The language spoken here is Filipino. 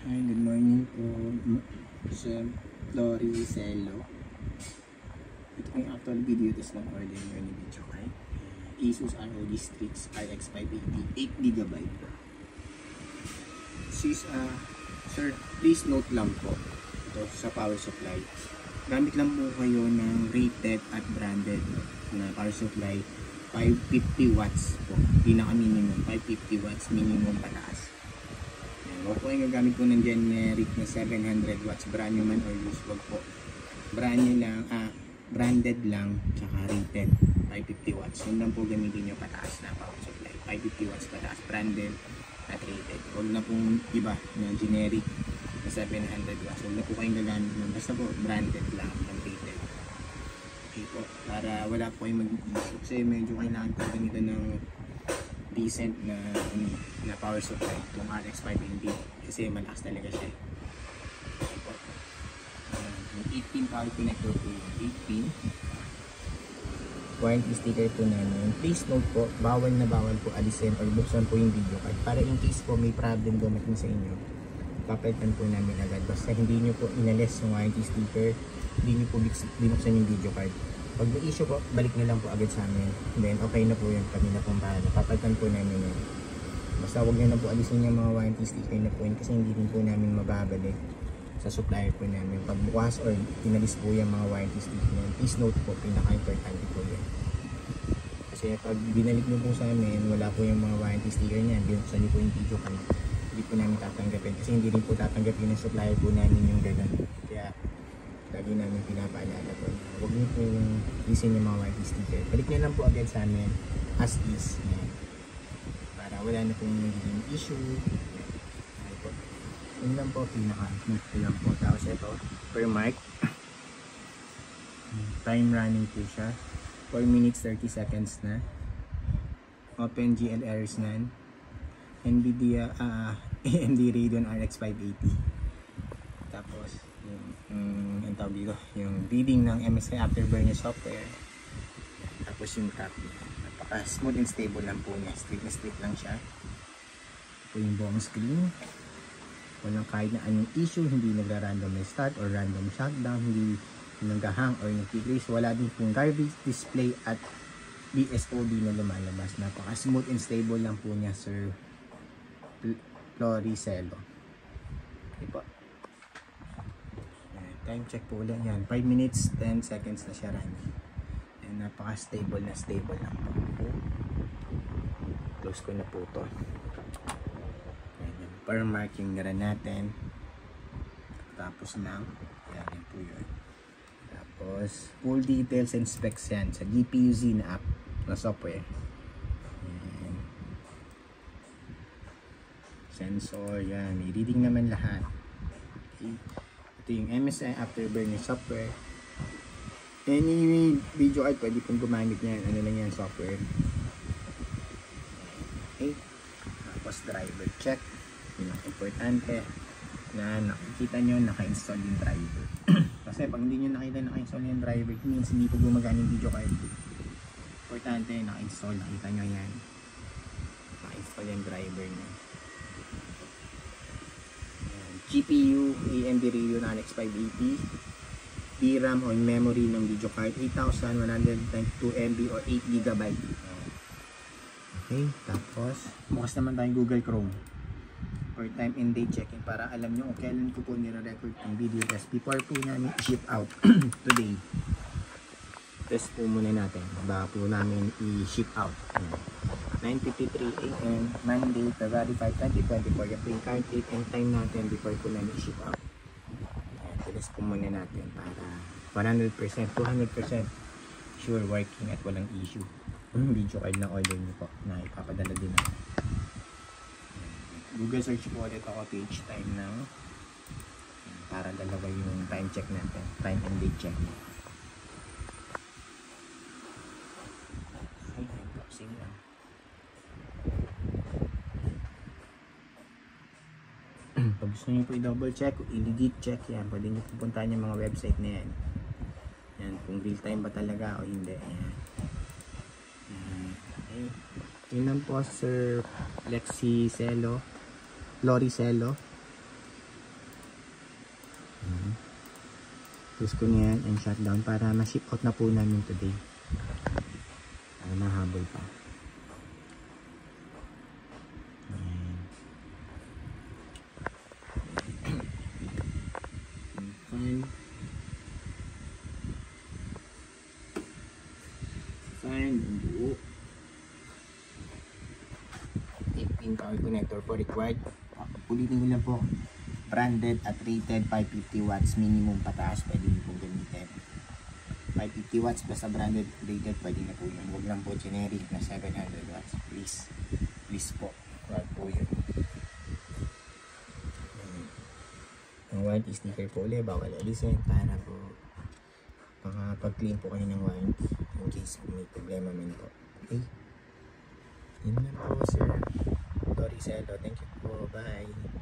Hi, good morning po sa Lori Celo. Ito po yung actual video test ng order nyo ni video kay Asus ROG Strix RX 580 8GB. Sir, please note lang po ito sa power supply. Gamit lang po kayo ng rated at branded na power supply 550 watts po. Pinaka minimum 550 watts minimum pataas. Huwag po yung gagamit po ng generic na 700 watts, brand new man or used. Huwag po. Brand new lang, branded lang, tsaka rated 550 watts. Yun lang po gamitin nyo pataas na power supply. 550 watts pataas, branded at rated. Huwag na pong iba na generic na 700 watts. Huwag na po kayong gagamit nun. Basta po branded lang ng rated. Okay po. Para wala po kayong mag-issue. Kasi medyo kailangan po ganito ng decent na power supply itong RX 580 kasi malakas talaga siya. Yung 8-pin power connector po yung 8-pin warranty sticker po namin. Please note po, bawal na bawal po alisin or buksan po yung video card para in case po may problem dumating sa inyo, papalitan po namin agad. Basta hindi nyo po inalis yung warranty sticker, hindi nyo po binuksan yung video card. Pag may issue po, balik nyo lang po agad sa amin. Then, okay na po yun. Kami na pong bahala. Papalitan po namin yun. Basta huwag nyo na po alisin yung mga warranty sticker na po yun kasi hindi din po namin mababalik sa supplier po namin. Pag bukas or inalis po yung mga warranty sticker na yun, please note po, pinaka-importante po yun. Kasi pag binalik nyo po sa amin, wala po yung mga warranty sticker niyan, binuksan nyo po yung video card, hindi po namin tatanggapin. Kasi hindi rin po tatanggapin ng supplier po namin yung gano'n. Kaya, lagi namin pinapaalala po. Huwag nyo po yung alisin yung mga warranty sticker. Balik nyo lang po agad sa amin as is. Yan. Para wala na pong nagiging issue. Ay po. Yun lang po, pinaka-note lang po. Tapos ito, per mic. Time running po siya. 4 minutes 30 seconds na. OpenGL errors none. NVIDIA AMD Radeon RX 580. Tapos yung tawag dito, yung reading ng MSI Afterburner software. Tapos yung top, napaka smooth and stable lang po niya. Straight na straight lang siya. Ito yung buong screen. Walang kahit na anong issue, hindi nagra-random start or random shutdown, hindi nag-hang or nag-decrease. Wala din pong garbage display at BSOD na lumalabas. Napaka smooth and stable lang po niya, Sir Lori Celo. Okay po. Time check po ulit yan. 5 minutes 10 seconds na siya running. And napaka stable na stable lang po. Close ko na po to. Ayan, per marking na rin natin. Tapos lang. Yan po yun. Tapos full details and specs yan sa GPU-Z na app na software. Ayan. Sensor yan. May reading naman lahat. Okay. Yung MSI Afterburner software. Any video card pwede pong gumamit niyan. Ano lang yan, software. Okay. Tapos driver check. Yun ang importante na nakikita nyo naka-install yung driver. Kasi pag hindi nyo nakita naka-install yung driver, it means hindi po gumagana yung video card. Importante naka-install. Nakita nyo yan. Naka-install yung driver nyo. GPU AMD Radeon RX 580, DRAM or memory ng video card 8192 MB or 8GB. Okay, tapos bukas naman tayong Google Chrome for time and date checking para alam nyo kung kailan ko po nire-record ang video test before po namin i-ship out today. Test po muna natin bago po namin i-ship out. 9:53 AM Monday, February 5, 2024. Yan po yung current date and time natin before po namin i-ship out. Test po muna natin para 100%, 200% sure working at walang issue. Video card na order nyo po na ipapadala din ako. Google search po ulit ako page time ng para dalawa yung time check natin, time and date check. Okay, unboxing lang. Pag gusto nyo po i-double check, i-legit check yan, pwede nyo pupuntahan yung mga website na yan. Yan, kung real time ba talaga o hindi. Yan. Okay. Yun lang po, Sir Lexi Celo, Lori Celo. Close ko na yan and shutdown para ma-ship out na po namin today. Para mahabol pa. Ayan. Fine. Ang buo. Pin power connector po required. Ulitin ko lang po. Branded at rated 550 watts minimum pataas pwede nyo pong gamitin. 550 watts basta branded rated pwede na po yun. Huwag lang po generic na 700 watts. Please po. Huwag po yun. Ang warranty sticker po ulit bawal alisin para po makapag-claim po kayo ng warranty in case may problema man po. Okay? Yun lang po sir. Tori Celo. Thank you po. Bye.